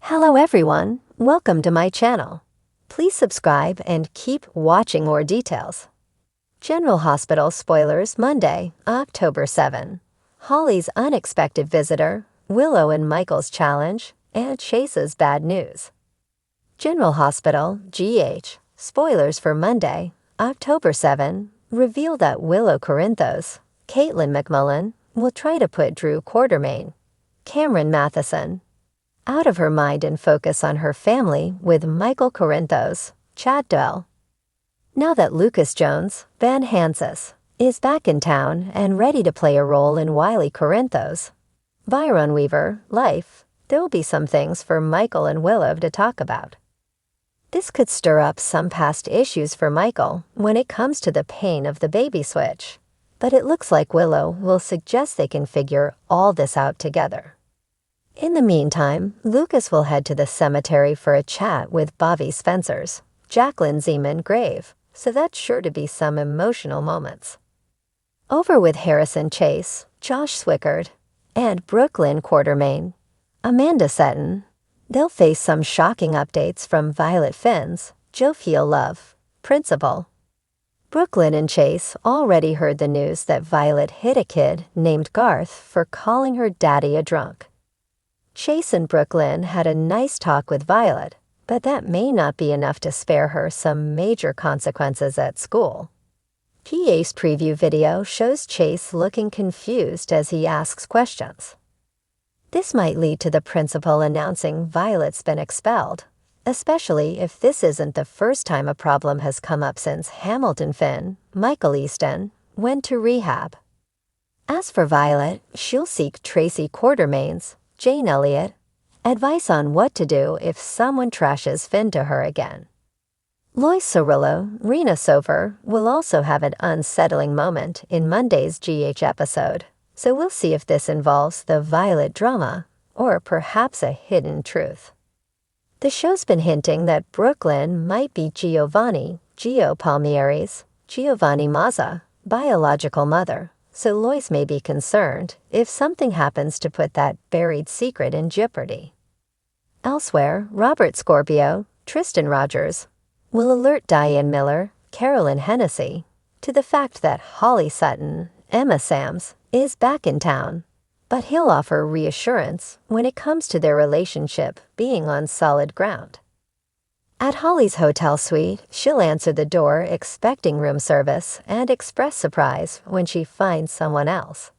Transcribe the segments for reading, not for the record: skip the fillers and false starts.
Hello everyone, welcome to my channel. Please subscribe and keep watching more details. General Hospital spoilers Monday, October 7. Holly's unexpected visitor, Willow and Michael's challenge, and Chase's bad news. General Hospital, GH, spoilers for Monday, October 7, reveal that Willow Corinthos, Caitlin McMullen, will try to put Drew Quartermain, Cameron Matheson, out of her mind and focus on her family with Michael Corinthos, Chad Dell. Now that Lucas Jones, Van Hansis, is back in town and ready to play a role in Wiley Corinthos, Byron Weaver, life, there will be some things for Michael and Willow to talk about. This could stir up some past issues for Michael when it comes to the pain of the baby switch, but it looks like Willow will suggest they can figure all this out together. In the meantime, Lucas will head to the cemetery for a chat with Bobby Spencer's Jacqueline Zeman grave, so that's sure to be some emotional moments. Over with Harrison Chase, Josh Swickard, and Brooklyn Quartermain, Amanda Seton, they'll face some shocking updates from Violet Finn's Jovial Love, Principal. Brooklyn and Chase already heard the news that Violet hit a kid named Garth for calling her daddy a drunk. Chase and Brooklyn had a nice talk with Violet, but that may not be enough to spare her some major consequences at school. PA's preview video shows Chase looking confused as he asks questions. This might lead to the principal announcing Violet's been expelled, especially if this isn't the first time a problem has come up since Hamilton Finn, Michael Easton, went to rehab. As for Violet, she'll seek Tracy Quartermain's, Jane Elliott, advice on what to do if someone trashes Finn to her again. Lois Cirillo, Rena Sofer, will also have an unsettling moment in Monday's GH episode, so we'll see if this involves the Violet drama or perhaps a hidden truth. The show's been hinting that Brooklyn might be Giovanni Palmieri's Giovanni Mazza biological mother, so Lois may be concerned if something happens to put that buried secret in jeopardy. Elsewhere, Robert Scorpio, Tristan Rogers, will alert Diane Miller, Carolyn Hennessy, to the fact that Holly Sutton, Emma Sams, is back in town, but he'll offer reassurance when it comes to their relationship being on solid ground. At Holly's hotel suite, she'll answer the door expecting room service and express surprise when she finds someone else.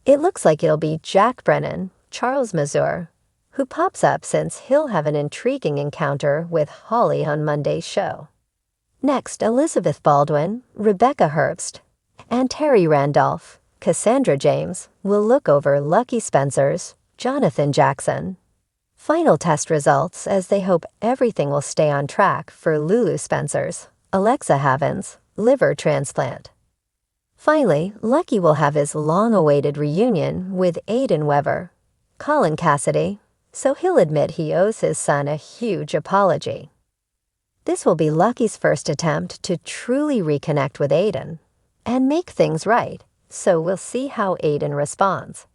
It looks like it'll be Jack Brennan, Charles Mazur, who pops up since he'll have an intriguing encounter with Holly on Monday's show. Next, Elizabeth Baldwin, Rebecca Herbst, and Terry Randolph, Cassandra James, will look over Lucky Spencer's Jonathan Jackson final test results as they hope everything will stay on track for Lulu Spencer's Alexa Havens liver transplant. Finally, Lucky will have his long-awaited reunion with Aiden Weber, Colin Cassidy, so he'll admit he owes his son a huge apology. This will be Lucky's first attempt to truly reconnect with Aiden and make things right, so we'll see how Aiden responds.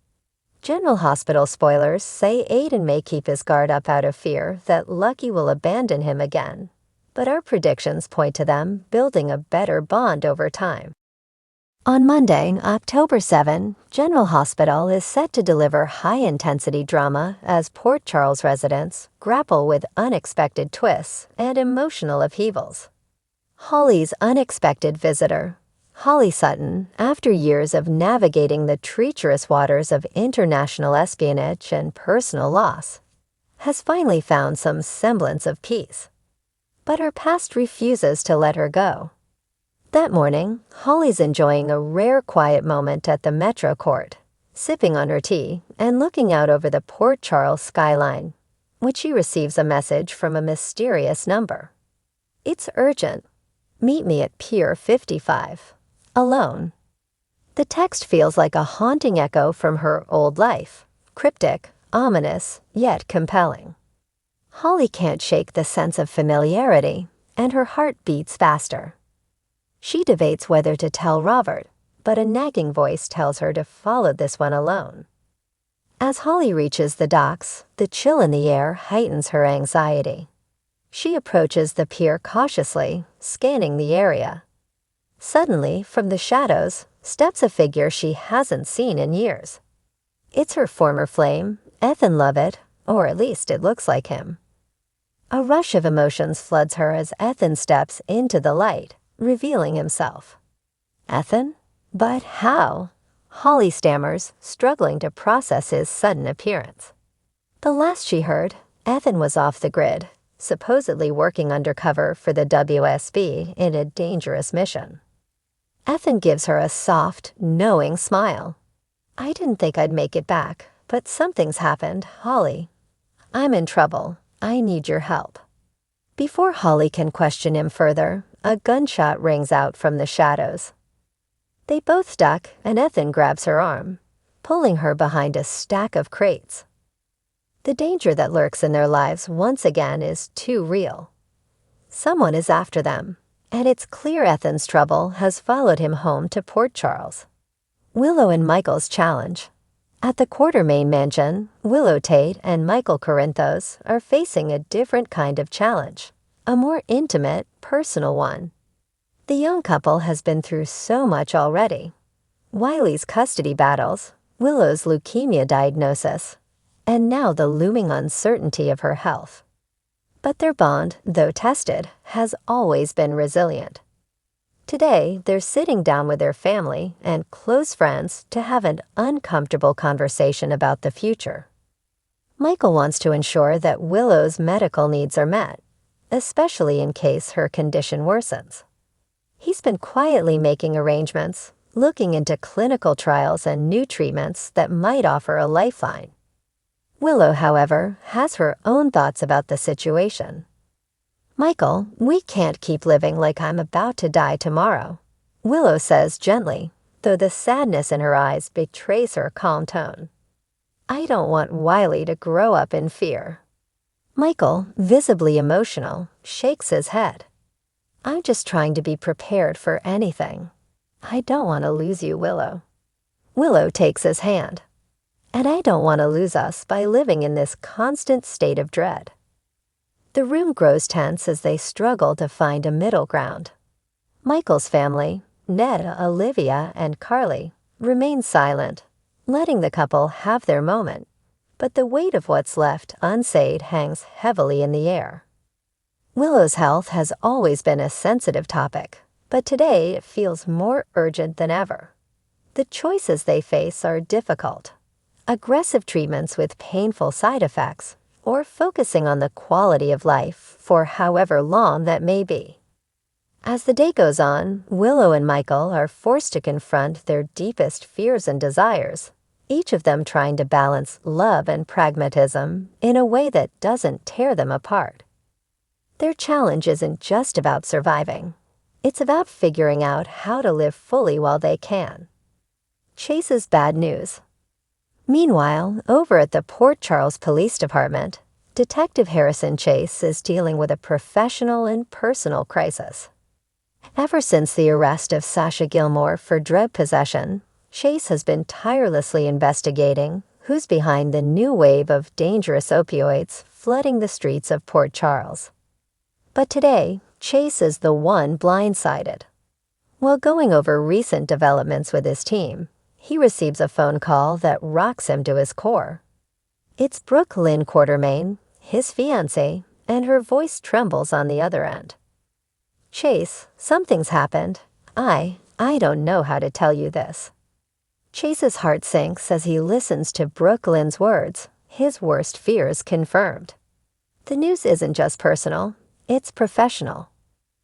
General Hospital spoilers say Aiden may keep his guard up out of fear that Lucky will abandon him again, but our predictions point to them building a better bond over time. On Monday, October 7, General Hospital is set to deliver high-intensity drama as Port Charles residents grapple with unexpected twists and emotional upheavals. Holly's unexpected visitor, Holly Sutton, after years of navigating the treacherous waters of international espionage and personal loss, has finally found some semblance of peace. But her past refuses to let her go. That morning, Holly's enjoying a rare quiet moment at the Metro Court, sipping on her tea and looking out over the Port Charles skyline, when she receives a message from a mysterious number. It's urgent. Meet me at Pier 55. Alone. The text feels like a haunting echo from her old life, cryptic, ominous, yet compelling. Holly can't shake the sense of familiarity, and her heart beats faster. She debates whether to tell Robert, but a nagging voice tells her to follow this one alone. As Holly reaches the docks, the chill in the air heightens her anxiety. She approaches the pier cautiously, scanning the area. Suddenly, from the shadows, steps a figure she hasn't seen in years. It's her former flame, Ethan Lovett, or at least it looks like him. A rush of emotions floods her as Ethan steps into the light, revealing himself. Ethan? But how? Holly stammers, struggling to process his sudden appearance. The last she heard, Ethan was off the grid, supposedly working undercover for the WSB in a dangerous mission. Ethan gives her a soft, knowing smile. I didn't think I'd make it back, but something's happened, Holly. I'm in trouble. I need your help. Before Holly can question him further, a gunshot rings out from the shadows. They both duck, and Ethan grabs her arm, pulling her behind a stack of crates. The danger that lurks in their lives once again is too real. Someone is after them, and it's clear Ethan's trouble has followed him home to Port Charles. Willow and Michael's challenge. At the Quartermain Mansion, Willow Tate and Michael Corinthos are facing a different kind of challenge, a more intimate, personal one. The young couple has been through so much already. Wiley's custody battles, Willow's leukemia diagnosis, and now the looming uncertainty of her health. But their bond, though tested, has always been resilient. Today, they're sitting down with their family and close friends to have an uncomfortable conversation about the future. Michael wants to ensure that Willow's medical needs are met, especially in case her condition worsens. He's been quietly making arrangements, looking into clinical trials and new treatments that might offer a lifeline. Willow, however, has her own thoughts about the situation. Michael, we can't keep living like I'm about to die tomorrow, Willow says gently, though the sadness in her eyes betrays her calm tone. I don't want Wiley to grow up in fear. Michael, visibly emotional, shakes his head. I'm just trying to be prepared for anything. I don't want to lose you, Willow. Willow takes his hand. And I don't want to lose us by living in this constant state of dread. The room grows tense as they struggle to find a middle ground. Michael's family, Ned, Olivia, and Carly, remain silent, letting the couple have their moment, but the weight of what's left unsaid hangs heavily in the air. Willow's health has always been a sensitive topic, but today it feels more urgent than ever. The choices they face are difficult. Aggressive treatments with painful side effects, or focusing on the quality of life for however long that may be. As the day goes on, Willow and Michael are forced to confront their deepest fears and desires, each of them trying to balance love and pragmatism in a way that doesn't tear them apart. Their challenge isn't just about surviving. It's about figuring out how to live fully while they can. Chase's bad news. Meanwhile, over at the Port Charles Police Department, Detective Harrison Chase is dealing with a professional and personal crisis. Ever since the arrest of Sasha Gilmore for drug possession, Chase has been tirelessly investigating who's behind the new wave of dangerous opioids flooding the streets of Port Charles. But today, Chase is the one blindsided. While going over recent developments with his team, he receives a phone call that rocks him to his core. It's Brooke Lynn Quartermain, his fiancée, and her voice trembles on the other end. Chase, something's happened. I don't know how to tell you this. Chase's heart sinks as he listens to Brooke Lynn's words, his worst fears confirmed. The news isn't just personal, it's professional.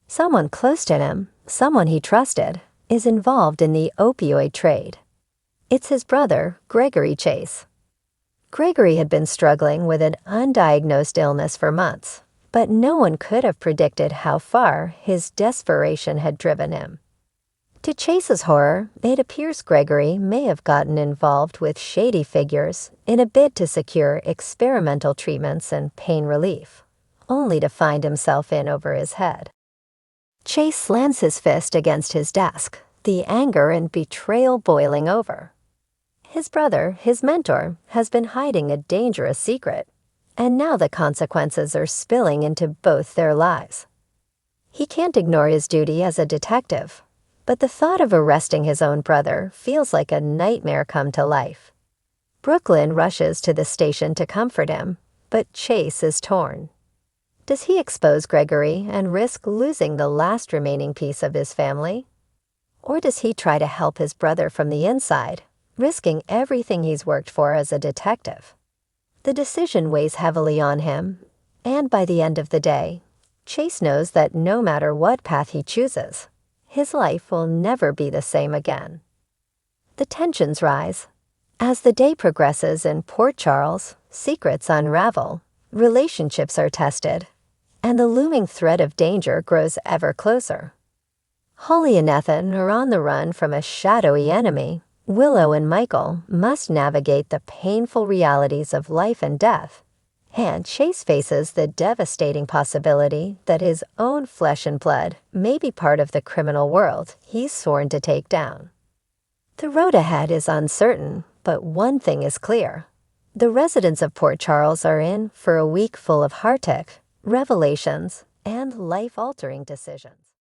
Someone close to him, someone he trusted, is involved in the opioid trade. It's his brother, Gregory Chase. Gregory had been struggling with an undiagnosed illness for months, but no one could have predicted how far his desperation had driven him. To Chase's horror, it appears Gregory may have gotten involved with shady figures in a bid to secure experimental treatments and pain relief, only to find himself in over his head. Chase slams his fist against his desk, the anger and betrayal boiling over. His brother, his mentor, has been hiding a dangerous secret, and now the consequences are spilling into both their lives. He can't ignore his duty as a detective, but the thought of arresting his own brother feels like a nightmare come to life. Brooklyn rushes to the station to comfort him, but Chase is torn. Does he expose Gregory and risk losing the last remaining piece of his family? Or does he try to help his brother from the inside, risking everything he's worked for as a detective? The decision weighs heavily on him, and by the end of the day, Chase knows that no matter what path he chooses, his life will never be the same again. The tensions rise. As the day progresses in Port Charles, secrets unravel, relationships are tested, and the looming threat of danger grows ever closer. Holly and Ethan are on the run from a shadowy enemy. Willow and Michael must navigate the painful realities of life and death, and Chase faces the devastating possibility that his own flesh and blood may be part of the criminal world he's sworn to take down. The road ahead is uncertain, but one thing is clear. The residents of Port Charles are in for a week full of heartache, revelations, and life-altering decisions.